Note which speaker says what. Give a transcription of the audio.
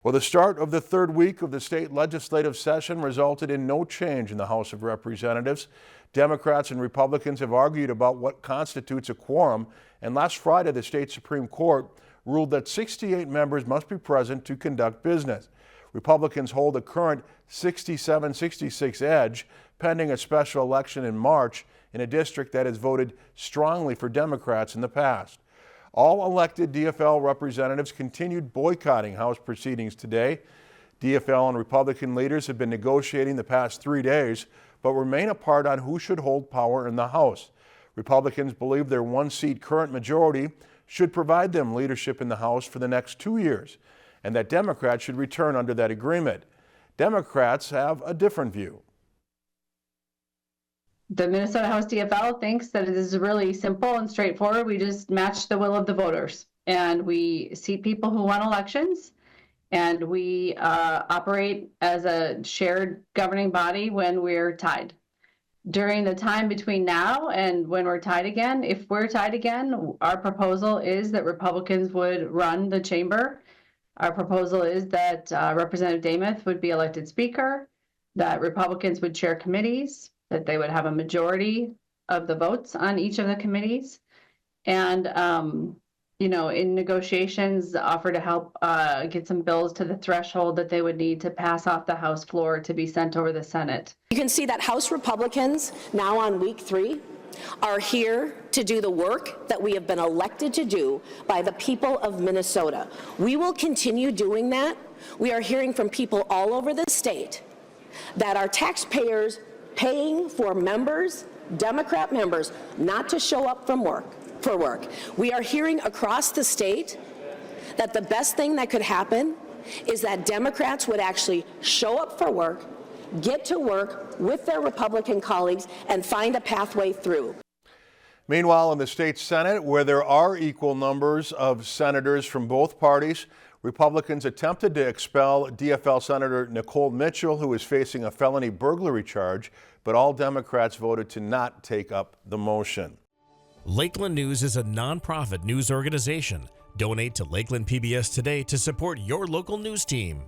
Speaker 1: Well, the start of the third week of the state legislative session resulted in no change in the House of Representatives. Democrats and Republicans have argued about what constitutes a quorum, and last Friday the state Supreme Court ruled that 68 members must be present to conduct business. Republicans hold a current 67-66 edge pending a special election in March in a district that has voted strongly for Democrats in the past. All elected DFL representatives continued boycotting House proceedings today. DFL and Republican leaders have been negotiating the past 3 days, but remain apart on who should hold power in the House. Republicans believe their one-seat current majority should provide them leadership in the House for the next 2 years, and that Democrats should return under that agreement. Democrats have a different view.
Speaker 2: The Minnesota House DFL thinks that it is really simple and straightforward. We just match the will of the voters, and we seat people who won elections, and we operate as a shared governing body when we're tied. During the time between now and when we're tied again, if we're tied again, our proposal is that Republicans would run the chamber. Our proposal is that Representative Demuth would be elected Speaker, that Republicans would chair committees, that they would have a majority of the votes on each of the committees. And, in negotiations, offer to help get some bills to the threshold that they would need to pass off the House floor to be sent over the Senate.
Speaker 3: You can see that House Republicans, now on week 3, are here to do the work that we have been elected to do by the people of Minnesota. We will continue doing that. We are hearing from people all over the state that our taxpayers paying for members, Democrat members, not to show up for work. We are hearing across the state that the best thing that could happen is that Democrats would actually show up for work, get to work with their Republican colleagues, and find a pathway through.
Speaker 1: Meanwhile, in the state Senate, where there are equal numbers of senators from both parties, Republicans attempted to expel DFL Senator Nicole Mitchell, who is facing a felony burglary charge, but all Democrats voted to not take up the motion.
Speaker 4: Lakeland News is a nonprofit news organization. Donate to Lakeland PBS today to support your local news team.